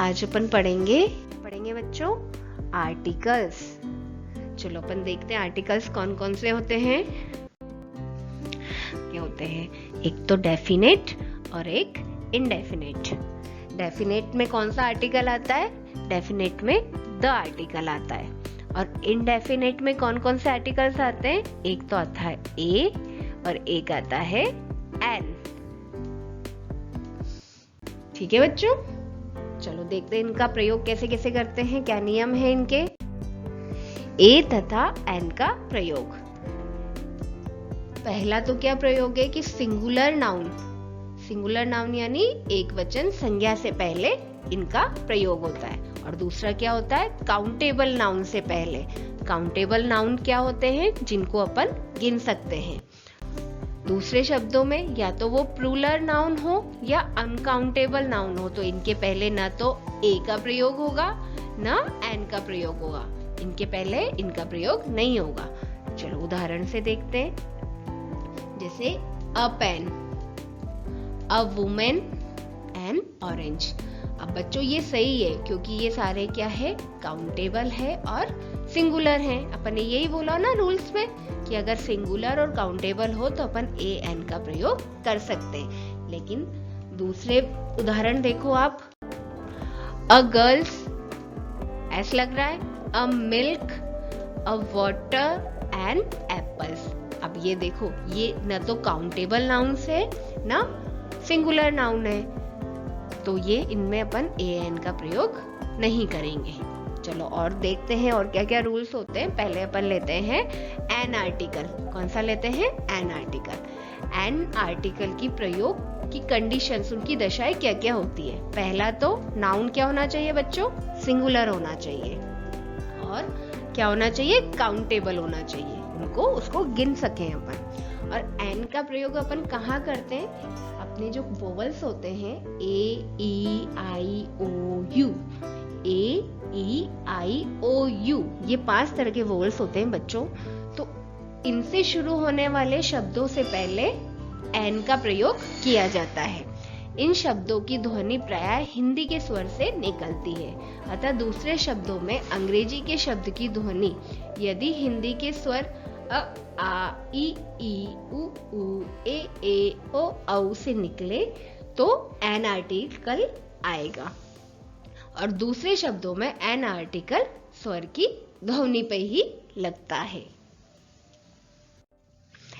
आज अपन पढ़ेंगे बच्चों आर्टिकल्स। चलो अपन देखते हैं आर्टिकल्स कौन कौन से होते हैं। क्या होते हैं, एक तो डेफिनेट और एक इनडेफिनेट। डेफिनेट में कौन सा आर्टिकल आता है? डेफिनेट में द आर्टिकल आता है। और इनडेफिनेट में कौन कौन से आर्टिकल्स आते हैं? एक तो आता है ए और एक आता है एन। ठीक है बच्चों, चलो देखते हैं इनका प्रयोग कैसे कैसे करते हैं, क्या नियम है इनके। ए तथा एन का प्रयोग। पहला तो क्या प्रयोग है कि सिंगुलर नाउन यानी एक वचन संज्ञा से पहले इनका प्रयोग होता है। और दूसरा क्या होता है? काउंटेबल नाउन से पहले। काउंटेबल नाउन क्या होते हैं? जिनको अपन गिन सकते हैं। दूसरे शब्दों में या तो वो प्लूरल नाउन हो या अनकाउंटेबल नाउन हो, तो इनके पहले ना तो ए का प्रयोग होगा ना एन का प्रयोग होगा। इनके पहले इनका प्रयोग नहीं होगा। चलो उदाहरण से देखते हैं। जैसे a pen, a woman, an orange. अब बच्चों ये सही है क्योंकि ये सारे क्या है? काउंटेबल है और सिंगुलर हैं। अपन ने यही बोला ना रूल्स में कि अगर सिंगुलर और काउंटेबल हो तो अपन ए एन का प्रयोग कर सकते हैं। लेकिन दूसरे उदाहरण देखो आप। अ गर्ल्स, ऐसा लग रहा है। A milk, a water and apples. अब ये देखो, ये न तो काउंटेबल नाउन्स है ना सिंगुलर नाउन है, तो ये इनमें अपन ए एन का प्रयोग नहीं करेंगे। चलो और देखते हैं और क्या क्या रूल्स होते हैं। पहले अपन लेते हैं एन आर्टिकल। कौन सा लेते हैं? An article. एन आर्टिकल की प्रयोग की कंडीशंस, उनकी दशाएं क्या क्या होती है। पहला तो नाउन क्या होना चाहिए बच्चों? सिंगुलर होना चाहिए। और क्या होना चाहिए? काउंटेबल होना चाहिए, उसको गिन सकें अपन। और एन का प्रयोग अपन कहाँ करते हैं? अपने जो वोवेल्स होते हैं ए ई आई ओ you, A E I O you, ये 5 तरह के वोवेल्स होते हैं बच्चों। तो इनसे शुरू होने वाले शब्दों से पहले एन का प्रयोग किया जाता है। इन शब्दों की ध्वनि प्रायः हिंदी के स्वर से निकलती है। अतः दूसरे शब्दों में अंग्रेजी के शब्द की ध्वनि यदि हिंदी के स्वर अ आ ई उ ए ओ औ से निकले तो एन आर्टिकल आएगा। और दूसरे शब्दों में एन आर्टिकल स्वर की ध्वनि पे ही लगता है।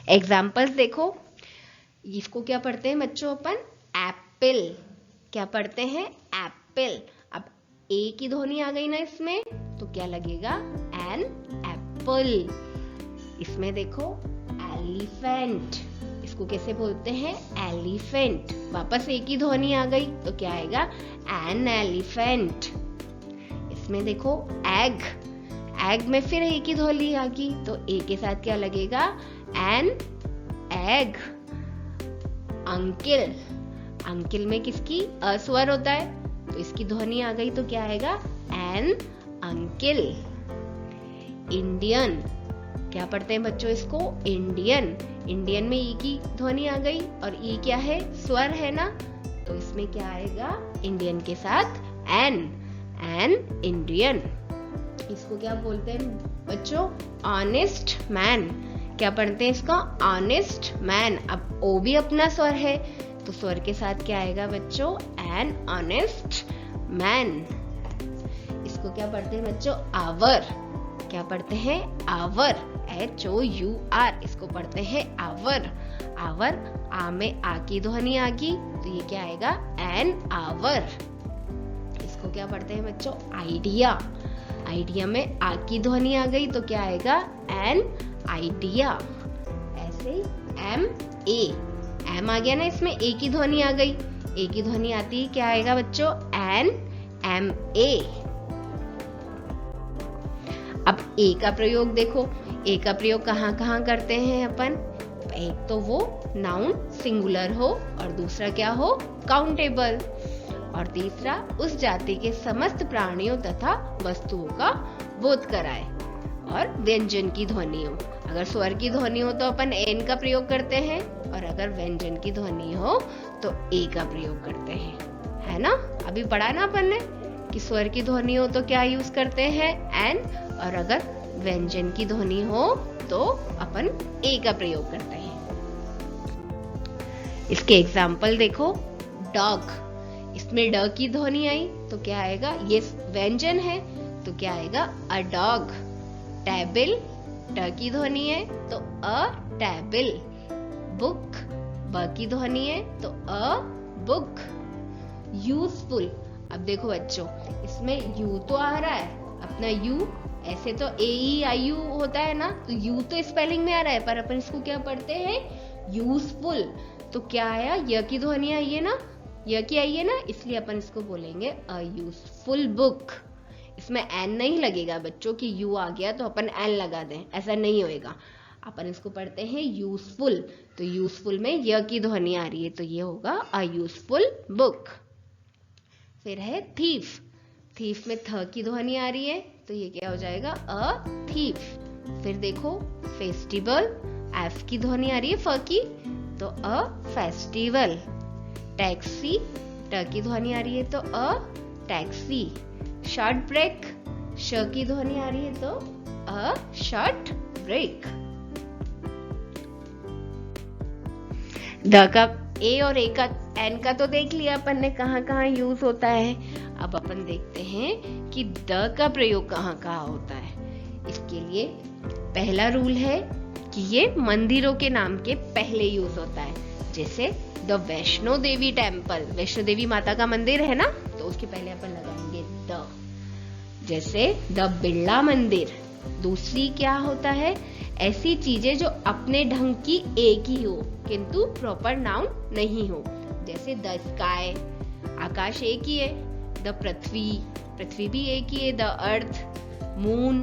एग्जाम्पल्स देखो। इसको क्या पढ़ते हैं बच्चों अपन? एप्पल। क्या पढ़ते हैं? एप्पल। अब ए की ध्वनि आ गई ना इसमें, तो क्या लगेगा? An apple. इसमें देखो एलिफेंट, इसको कैसे बोलते हैं? एलिफेंट। वापस ए की ध्वनि आ गई तो क्या आएगा? An elephant. इसमें देखो एग, एग में फिर ए की ध्वनि आ गई तो ए के साथ क्या लगेगा? An egg. अंकिल, अंकिल में किसकी अस्वर होता है तो इसकी ध्वनि आ गई तो क्या आएगा? N uncle. इंडियन, क्या पढ़ते हैं बच्चों इसको? इंडियन। इंडियन में ई की ध्वनि आ गई और ई क्या है? स्वर है ना, तो इसमें क्या आएगा? इंडियन के साथ एन, एन इंडियन। इसको क्या बोलते हैं बच्चों? Honest man. क्या पढ़ते हैं इसका? Honest man. अब ओ भी अपना स्वर है तो स्वर के साथ क्या आएगा बच्चों? An honest man. इसको क्या पढ़ते हैं बच्चों? आवर। क्या पढ़ते हैं? Hour, HOUR। इसको पढ़ते हैं आवर। आवर, आ में आ की ध्वनि आ गई तो ये क्या आएगा? An hour. इसको क्या पढ़ते हैं बच्चों? आइडिया। आइडिया में आ की ध्वनि आ गई तो क्या आएगा? An idea. ऐसे एम ए, एम आ गया ना इसमें, ए की ध्वनि आ गई, ए की ध्वनि आती है क्या आएगा बच्चों? An M A. अब ए का प्रयोग देखो। ए का प्रयोग कहाँ कहाँ करते हैं अपन? एक तो वो नाउन सिंगुलर हो और दूसरा क्या हो? काउंटेबल। और तीसरा उस जाति के समस्त प्राणियों तथा वस्तुओं का बोध कराए। और व्यंजन की ध्वनि हो। अगर स्वर की ध्वनि हो तो अपन एन का प्रयोग करते हैं और अगर व्यंजन की ध्वनि हो तो ए का प्रयोग करते हैं, है ना? अभी पढ़ा ना अपन ने। की स्वर की ध्वनि हो तो क्या यूज करते हैं? एन, और अगर व्यंजन की ध्वनि हो तो अपन ए का प्रयोग करते हैं। इसके एग्जाम्पल देखो, डॉग, इसमें ड की ध्वनि आई तो क्या आएगा? ये व्यंजन है तो क्या आएगा? A dog. टेबल, ट की ध्वनि है तो अ टेबल। बुक, ब की ध्वनि है तो अ बुक। यूजफुल, अब देखो बच्चों, इसमें यू तो आ रहा है, अपना यू, ऐसे तो ए ई आई यू होता है ना, तो यू तो स्पेलिंग में आ रहा है, पर अपन इसको क्या पढ़ते हैं? यूजफुल। तो क्या आया? य की ध्वनि आई है ना, य की आई है ना, इसलिए अपन इसको बोलेंगे अ यूजफुल बुक। इसमें एन नहीं लगेगा बच्चों कि यू आ गया तो अपन एन लगा दें, ऐसा नहीं होएगा। अपन इसको पढ़ते हैं यूजफुल, तो यूजफुल में य की ध्वनि आ रही है तो ये होगा अ यूजफुल बुक। फिर है थीफ, थीफ में थ की ध्वनि आ रही है तो ये क्या हो जाएगा? A thief. फिर देखो फेस्टिवल, एफ की ध्वनि आ रही है फ की तो अ फेस्टिवल। टैक्सी, ट की ध्वनि आ रही है तो अ टैक्सी। शॉर्ट ब्रेक, श की ध्वनि आ रही है तो अ शॉर्ट ब्रेक। द का ए और ए का एन का तो देख लिया अपन ने कहाँ कहाँ यूज होता है। अब अपन देखते हैं कि द का प्रयोग कहाँ कहाँ होता है। इसके लिए पहला रूल है कि ये मंदिरों के नाम के पहले यूज होता है। जैसे द वैष्णो देवी टेम्पल, वैष्णो देवी माता का मंदिर है ना, तो उसके पहले अपन लगाएंगे द। जैसे द बिरला मंदिर। दूसरी क्या होता है? ऐसी चीजें जो अपने ढंग की एक ही हो किंतु प्रॉपर नाउन नहीं हो। जैसे द स्काई, आकाश एक ही है। द पृथ्वी, पृथ्वी भी एक ही है। The earth, moon,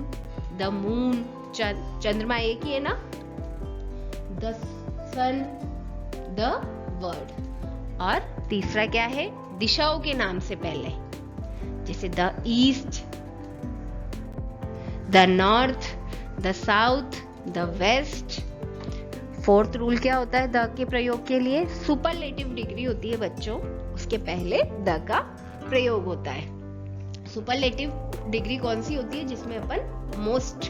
the moon, चंद्रमा एक ही है ना। The sun, the world. और तीसरा क्या है? दिशाओं के नाम से पहले, जैसे the east, the north, the south, the west. Fourth rule क्या होता है द के प्रयोग के लिए? सुपरलेटिव डिग्री होती है बच्चों, उसके पहले द का प्रयोग होता है। सुपरलेटिव डिग्री कौन सी होती है? जिसमें अपन मोस्ट,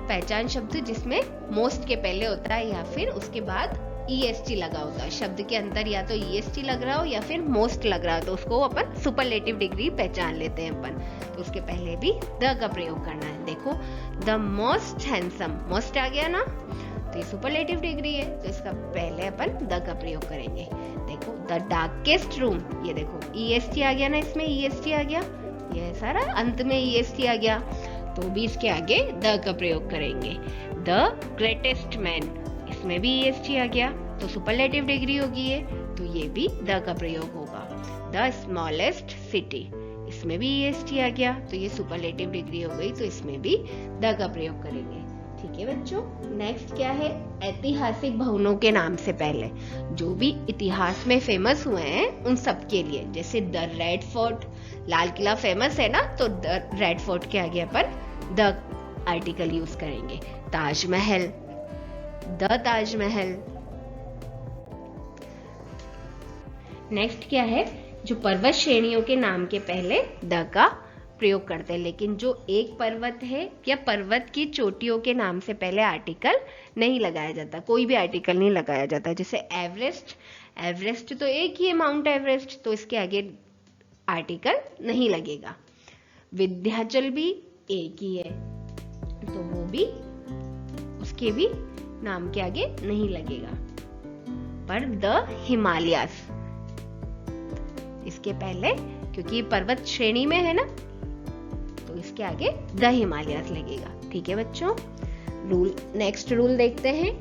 पहचान शब्द जिसमें मोस्ट के पहले होता है या फिर उसके बाद EST लगा होता है। शब्द के अंदर या तो EST लग रहा हो या फिर मोस्ट लग रहा हो तो उसको अपन सुपरलेटिव डिग्री पहचान लेते हैं अपन। तो उसके पहले भी द का प्रयोग करना है। देखो द मोस्ट हैंडसम, मोस्ट आ गया ना, तो ये सुपरलेटिव डिग्री है तो इसका पहले अपन द का प्रयोग करेंगे। देखो द डार्केस्ट रूम, ये देखो EST आ गया ना, इसमें EST आ गया, ये सारा अंत में EST आ गया तो भी इसके आगे द का प्रयोग करेंगे। द ग्रेटेस्ट मैन, इसमें भी EST आ गया तो सुपरलेटिव डिग्री होगी ये, तो ये भी द का प्रयोग होगा। द स्मॉलेस्ट सिटी, इसमें भी EST आ गया तो ये सुपरलेटिव डिग्री हो गई तो इसमें भी द का प्रयोग करेंगे। ठीक है बच्चों। नेक्स्ट क्या है? ऐतिहासिक भवनों के नाम से पहले, जो भी इतिहास में फेमस हुए हैं उन सब के लिए। जैसे the red fort, Lal Qila famous है ना, तो द रेड फोर्ट के आगे अपन द आर्टिकल यूज करेंगे। ताजमहल, द ताजमहल। नेक्स्ट क्या है? जो पर्वत श्रेणियों के नाम के पहले द का प्रयोग करते हैं, लेकिन जो एक पर्वत है या पर्वत की चोटियों के नाम से पहले आर्टिकल नहीं लगाया जाता, कोई भी आर्टिकल नहीं लगाया जाता। जैसे एवरेस्ट, एवरेस्ट तो एक ही है, माउंट एवरेस्ट, तो इसके आगे आर्टिकल नहीं लगेगा। विंध्याचल भी एक ही है तो वो भी, उसके भी नाम के आगे नहीं लगेगा। पर द हिमालयास, इसके पहले, क्योंकि ये पर्वत श्रेणी में है ना, तो इसके आगे द हिमालयास लगेगा। ठीक है बच्चों। रूल, नेक्स्ट रूल देखते हैं।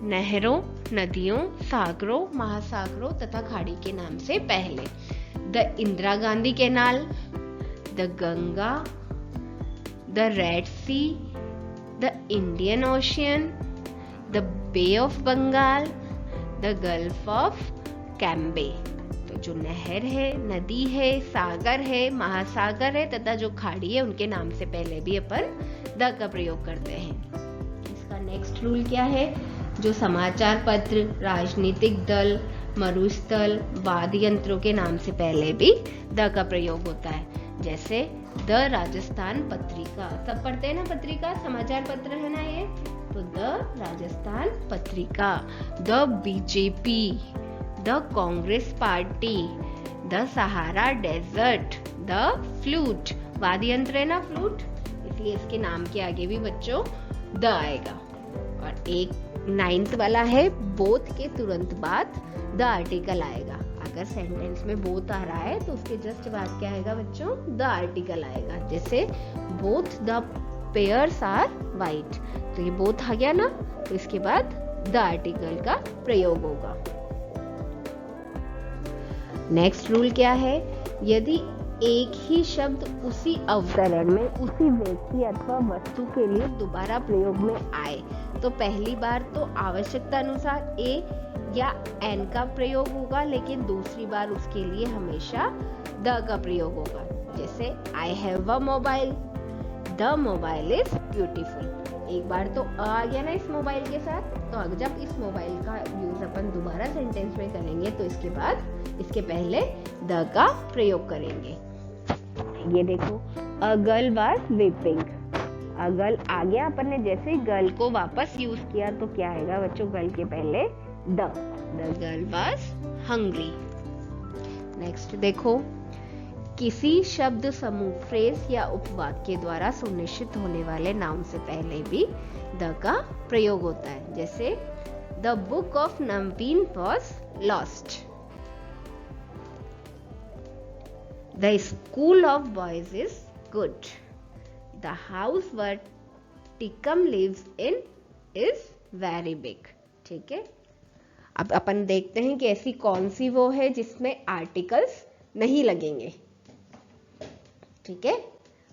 नहरों, नदियों, सागरों, महासागरों तथा खाड़ी के नाम से पहले the Indira Gandhi Canal, the Ganga, the Red Sea, the Indian Ocean, the Bay of Bengal, the Gulf of Cambay. तो जो नहर है, नदी है, सागर है, महासागर है तथा जो खाड़ी है उनके नाम से पहले भी अपन द का प्रयोग करते हैं। इसका नेक्स्ट रूल क्या है? जो समाचार पत्र, राजनीतिक दल, मरुस्थल, वाद्य यंत्रों के नाम से पहले भी द का प्रयोग होता है। जैसे द राजस्थान पत्रिका, सब पढ़ते हैं ना पत्रिका, समाचार पत्र है ना ये, तो the Rajasthan Patrika, the BJP, the Congress party, the Sahara desert, the flute, वाद्य यंत्र है ना फ्लूट, इसलिए इसके नाम के आगे भी बच्चों द आएगा। और एक 9th वाला है बोथ के तुरंत बाद द आर्टिकल आएगा। अगर सेंटेंस में बोथ आ रहा है तो उसके जस्ट बाद क्या आएगा बच्चों, द आर्टिकल आएगा। जैसे both the pairs are white, तो ये बोथ आ गया ना, तो इसके बाद द आर्टिकल का प्रयोग होगा। नेक्स्ट रूल क्या है, यदि एक ही शब्द उसी अवतरण में उसी व्यक्ति अथवा वस्तु के लिए दोबारा प्रयोग में आए तो पहली बार तो आवश्यकता अनुसार ए या एन का प्रयोग होगा, लेकिन दूसरी बार उसके लिए हमेशा द का प्रयोग होगा। जैसे I have a mobile, the mobile is beautiful. एक बार तो आ गया ना इस मोबाइल के साथ, तो जब इस मोबाइल का यूज अपन दोबारा सेंटेंस में करेंगे तो इसके बाद इसके पहले द का प्रयोग करेंगे। ये देखो, a girl was weeping, a girl आ गया, अपन ने जैसे ही गर्ल को वापस यूज किया तो क्या आएगा बच्चों, गर्ल के पहले the girl was hungry. Next देखो, किसी शब्द समूह, फ्रेज या उपवाक्य द्वारा सुनिश्चित होने वाले नाउन से पहले भी द का प्रयोग होता है। जैसे the book of Navneet was lost, the school of boys is good, the house where Tikam lives in is very big। ठीक है, अब अपन देखते हैं कि ऐसी कौन सी वो है जिसमें आर्टिकल्स नहीं लगेंगे। ठीक है,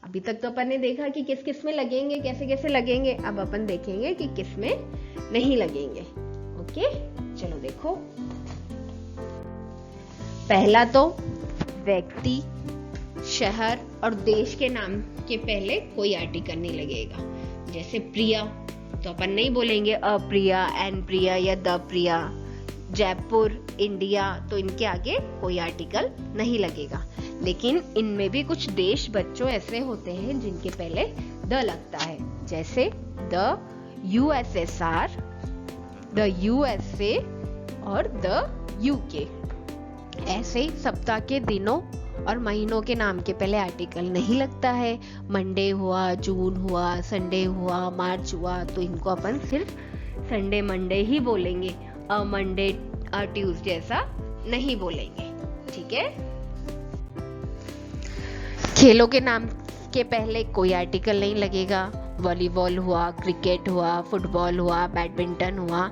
अभी तक तो अपन ने देखा कि किस किस में लगेंगे, कैसे कैसे लगेंगे, अब अपन देखेंगे कि किस में नहीं लगेंगे। ओके, चलो देखो, पहला तो व्यक्ति, शहर और देश के नाम के पहले कोई आर्टिकल नहीं लगेगा। जैसे प्रिया, तो अपन नहीं बोलेंगे अप्रिया, एन प्रिया या द प्रिया। जयपुर, इंडिया, तो इनके आगे कोई आर्टिकल नहीं लगेगा। लेकिन इनमें भी कुछ देश बच्चों ऐसे होते हैं जिनके पहले द लगता है। जैसे द USSR, द USA और द UK। ऐसे ही सप्ताह के दिनों और महीनों के नाम के पहले आर्टिकल नहीं लगता है। मंडे हुआ, जून हुआ, संडे हुआ, मार्च हुआ, तो इनको अपन सिर्फ संडे मंडे ही बोलेंगे, अ मंडे, अ ट्यूसडे ऐसा नहीं बोलेंगे। ठीक है, खेलों के नाम के पहले कोई आर्टिकल नहीं लगेगा। वॉलीबॉल हुआ, क्रिकेट हुआ, फुटबॉल हुआ, बैडमिंटन हुआ।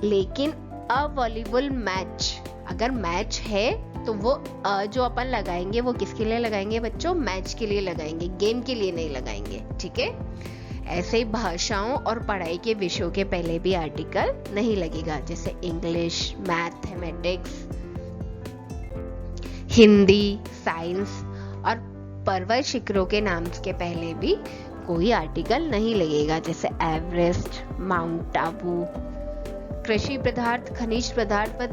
लेकिन अ वॉलीबॉल मैच, अगर मैच है तो वो जो अपन लगाएंगे वो किसके लिए लगाएंगे बच्चों, मैच के लिए लगाएंगे, गेम के लिए नहीं लगाएंगे। ठीक है, ऐसे ही भाषाओं और पढ़ाई के विषयों के पहले भी आर्टिकल नहीं लगेगा। जैसे इंग्लिश, मैथमेटिक्स, हिंदी, साइंस और पर्वत शिखरों के नाम के पहले भी कोई आर्टिकल नहीं लगेगा। जैसे एवरेस्ट, माउंट आबू। कृषि पदार्थ, खनिज पदार्थ व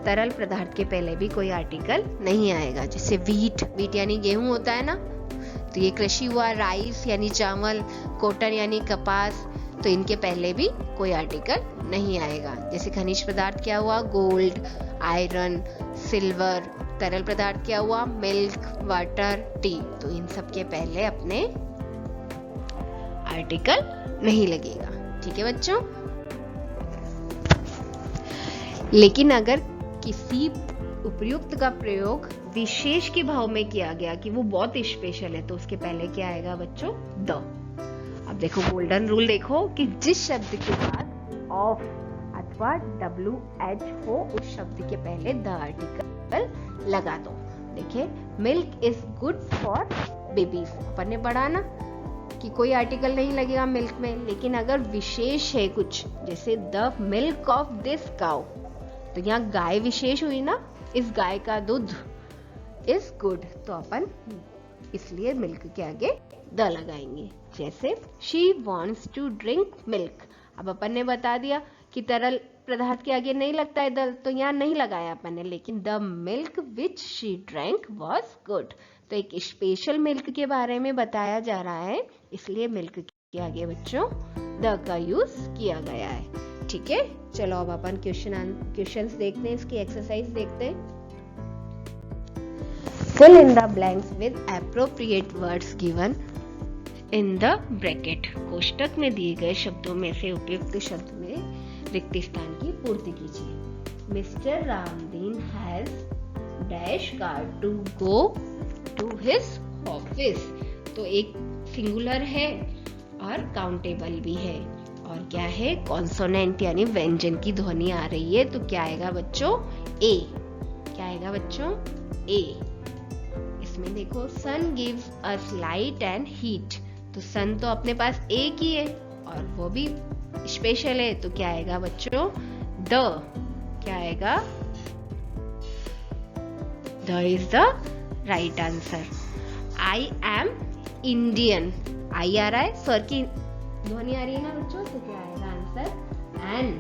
तरल पदार्थ के पहले भी कोई आर्टिकल नहीं आएगा। जैसे वीट यानी गेहूं होता है ना, तो ये कृषि हुआ। राइस यानी चावल, कॉटन यानी कपास, तो इनके पहले भी कोई आर्टिकल नहीं आएगा। जैसे खनिज पदार्थ क्या हुआ, गोल्ड, आयरन, सिल्वर। तरल पदार्थ क्या हुआ, मिल्क, वाटर, टी, तो इन सब के पहले अपने आर्टिकल नहीं लगेगा। ठीक है बच्चों, लेकिन अगर किसी उपयुक्त का प्रयोग विशेष के भाव में किया गया कि वो बहुत स्पेशल है, तो उसके पहले क्या आएगा बच्चों, द। अब देखो गोल्डन रूल देखो कि जिस शब्द के बाद ऑफ अथवा WH हो उस शब्द के पहले द आर्टिकल लगा दो। देखिए, milk is good for babies, अपन ने पढ़ा ना कि कोई आर्टिकल नहीं लगेगा मिल्क में। लेकिन अगर विशेष है कुछ, जैसे the milk of this cow, तो यहाँ गाय विशेष हुई ना, इस गाय का दूध इज गुड, तो अपन इसलिए मिल्क के आगे द लगाएंगे। जैसे she wants to drink milk, अब अपन ने बता दिया कि तरल पदार्थ के आगे नहीं लगता है द, तो यहाँ नहीं लगाया अपन ने, लेकिन the milk which she drank was good, तो एक स्पेशल मिल्क के बारे में बताया जा रहा है, इसलिए मिल्क के आगे बच्चों द का यूज किया गया है। ठीक है, चलो अब अपन क्वेश्चंस देखते हैं, इसकी एक्सरसाइज देखते हैं। Fill in the blanks with appropriate words given in the bracket. कोष्टक में दिए गए शब्दों में से उपयुक्त शब्द में रिक्त स्थान की पूर्ति कीजिए। Mr Ramdeen has dash car to go to his office, तो एक सिंगुलर है और काउंटेबल भी है, और क्या है, कॉन्सोनेंट यानी व्यंजन की ध्वनि आ रही है, तो क्या आएगा बच्चों, ए। क्या आएगा बच्चों, ए। इसमें देखो, sun gives us light and heat, तो सन तो अपने पास एक ही है और वो भी स्पेशल है, तो क्या आएगा बच्चों, द। क्या आएगा, the is the right answer. I am Indian, I आ रहा है, स्वर की ध्वनि आ रही है ना बच्चों, तो क्या आएगा answer, and.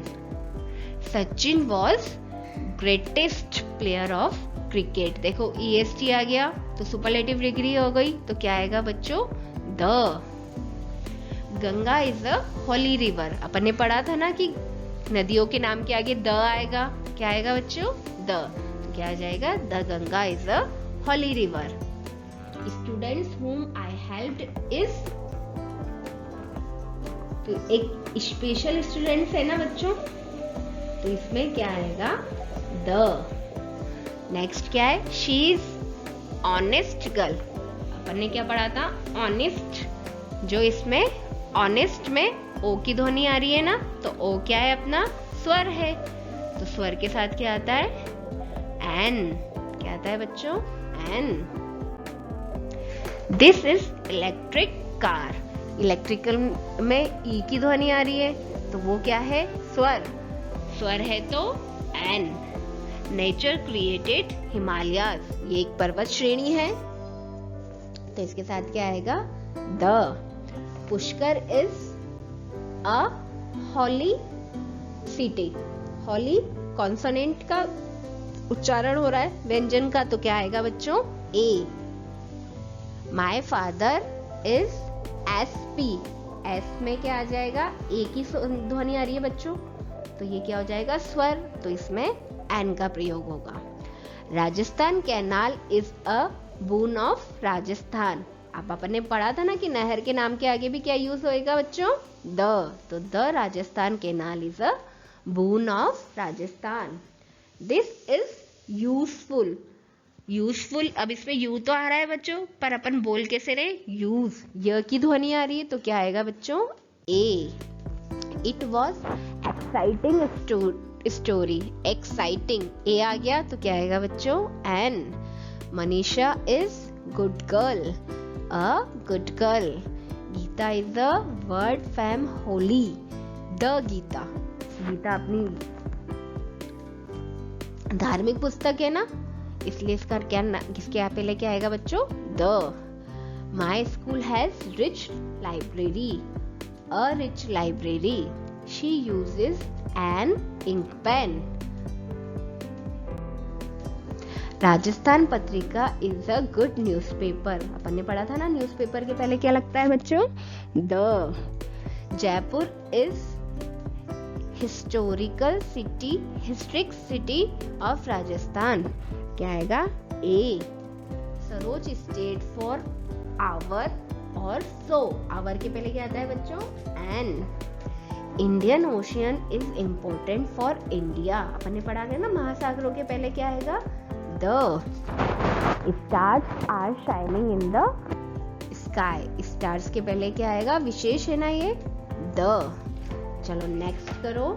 Sachin was greatest player of cricket, देखो EST आ गया तो सुपरलेटिव डिग्री हो गई, तो क्या आएगा बच्चों, the. Ganga is a holy river, अपन ने पढ़ा था ना कि नदियों के नाम के आगे द आएगा, क्या आएगा बच्चों, द, तो क्या आ जाएगा, the Ganga is a holy river. Students हुम आई हेल्प्ड इज, तो एक स्पेशल स्टूडेंट्स है ना बच्चों, तो इसमें क्या आएगा, द। नेक्स्ट क्या है, शी इज ऑनेस्ट गर्ल, अपन ने क्या पढ़ा था, ऑनेस्ट, जो इसमें ऑनेस्ट में ओ की ध्वनि आ रही है ना, तो ओ क्या है, अपना स्वर है, तो स्वर के साथ क्या आता है, एन। क्या आता है बच्चों, an. This is electric car, electrical में ई की ध्वनि आ रही है, तो वो क्या है, स्वर, स्वर है तो एन। नेचर क्रिएटेड हिमालयाज, ये एक पर्वत श्रेणी है, तो इसके साथ क्या आएगा, the. Pushkar is a holy city, holy consonant का उच्चारण हो रहा है व्यंजन का, तो क्या आएगा बच्चों, A. My father is SP, S में क्या आ जाएगा, ए की ध्वनि आ रही है बच्चों, तो ये क्या हो जाएगा, स्वर, तो इसमें एन का प्रयोग होगा। Rajasthan canal is a boon of Rajasthan, अब अपन ने पढ़ा था ना कि नहर के नाम के आगे भी क्या यूज होएगा बच्चों, द, तो the Rajasthan canal is a boon of Rajasthan. This is useful, useful, अब इसमें यू तो आ रहा है बच्चों, पर अपन बोल कैसे रहे, यूज, य की ध्वनि आ रही है, तो क्या आएगा बच्चों, A. It was exciting story, exciting, A आ गया, तो क्या आएगा बच्चों, an. Manisha is good girl, a good girl. Geeta is the word from holy, the Geeta, Geeta अपनी धार्मिक पुस्तक है ना, इसलिए इसका क्या, किसके यहाँ पे लेके आएगा बच्चों, the. My school has rich library, a rich library. She uses an ink pen. Rajasthan Patrika is a good newspaper, अपन ने पढ़ा था ना न्यूज़पेपर के पहले क्या लगता है बच्चों, the. Jaipur is historic city of Rajasthan, क्या आएगा, A. Saroj stayed for hour or so, hour के पहले क्या आता है बच्चों, an. Indian ocean is important for India, अपन ने पढ़ा गया ना महासागरों के पहले क्या आएगा, the. Stars are shining in the sky, stars के पहले क्या आएगा, विशेष है ना ये, द। चलो नेक्स्ट करो।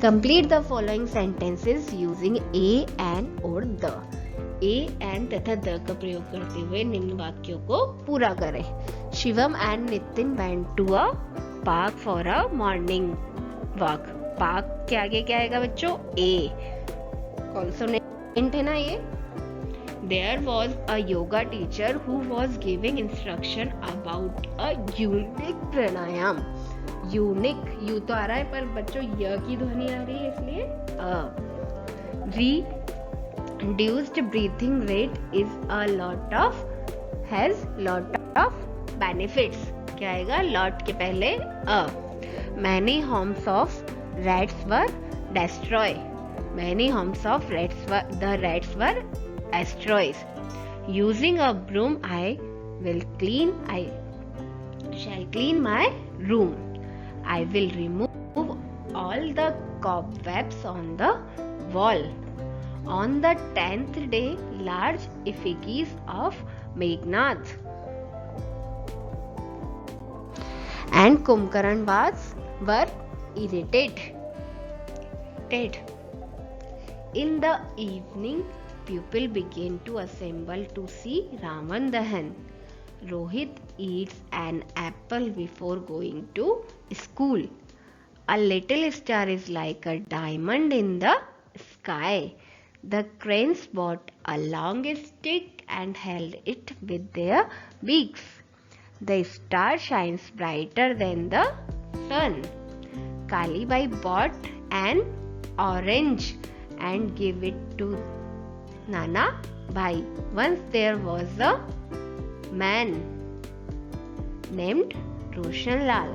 Complete the following sentences using a, an और द। ए, एन तथा द का प्रयोग करते हुए निम्न वाक्यों को पूरा करें। Shivam and Nitin went to a park for a morning walk, park के आगे क्या आएगा बच्चों, ए, कॉन्सोनेंट है ना ये। There was a yoga teacher who was giving instruction about a unique pranayam. Unique, you तो आ रहा है पर बच्चों य की ध्वनि आ रही है इसलिए reduced breathing rate is a lot of benefits. क्या आएगा? lot के पहले many homes of rats were destroyed. Many homes of rats were destroyed. Using a broom I shall clean my room. I will remove all the cobwebs on the wall. On the 10th day, large effigies of Meghnad and Kumkaran were erected. In the evening, people began to assemble to see Ravan Dahan. Rohit eats an apple before going to school. A little star is like a diamond in the sky. The cranes brought a long stick and held it with their beaks. The star shines brighter than the sun. Kalibai bought an orange and gave it to Nana Bhai. Once there was a man named Roshan Lal.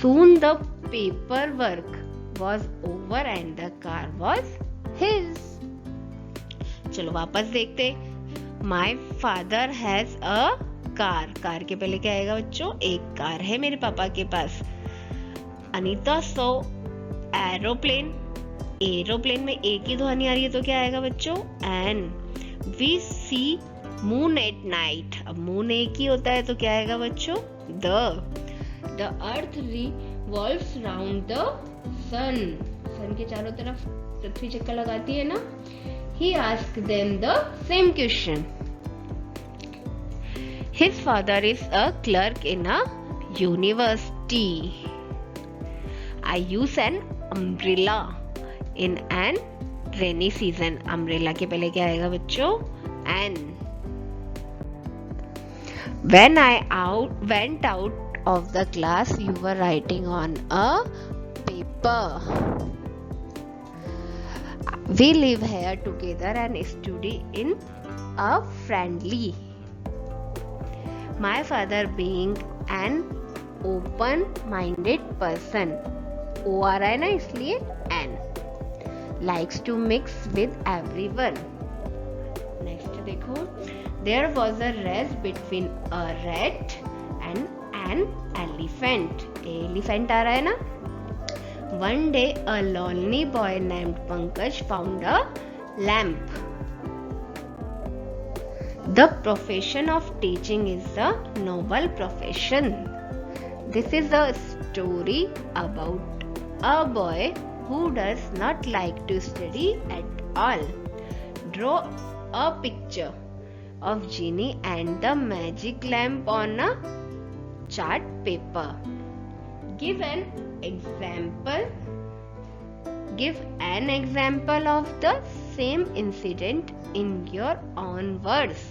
Soon the paperwork was over and the car was his. चलो वापस देखते. My father has a car. Car के पहले क्या आएगा बच्चों? एक car है मेरे पापा के पास. Anita saw aeroplane. एरोप्लेन में एक ही ध्वनि आ रही है तो क्या आएगा बच्चों? An. We see moon at night. अब मून एक ही होता है तो क्या आएगा बच्चों? The earth revolves round the sun. Sun के चारों तरफ पृथ्वी चक्कर लगाती है ना. He asked them the same question. His father is a clerk in a university. I use an umbrella in an rainy season. umbrella के पहले क्या आएगा बच्चों? an. when I went out of the class you were writing on a paper. we live here together and study in a friendly. my father being an open minded person. o आ रहा है ना इसलिए an. likes to mix with everyone. Next देखो. There was a race between a rat and an elephant. Elephant आ रहा है ना. One day a lonely boy named Pankaj found a lamp. The profession of teaching is a noble profession. This is a story about a boy who does not like to study at all. Draw a picture of genie and the magic lamp on a chart paper. Give an example of the same incident in your own words.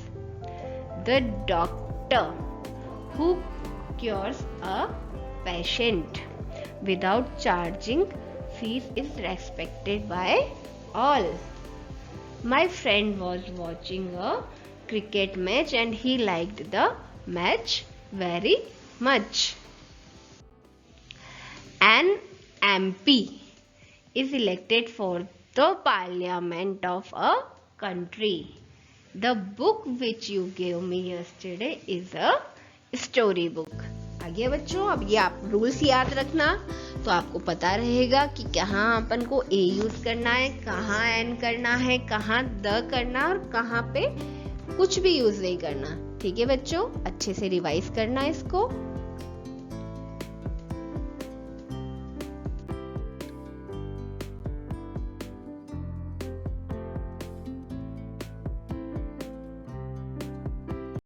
The doctor who cures a patient without charging fees is respected by all. My friend was watching a cricket match and he liked the match very much. An MP is elected for the parliament of a country. The book which you gave me yesterday is a story book. आगे बच्चों अब ये आप rules याद रखना तो आपको पता रहेगा कि कहाँ अपन को ए यूज करना है, कहाँ एन करना है, कहाँ द करना और कहाँ पे कुछ भी यूज नहीं करना. ठीक है बच्चों, अच्छे से रिवाइज करना इसको.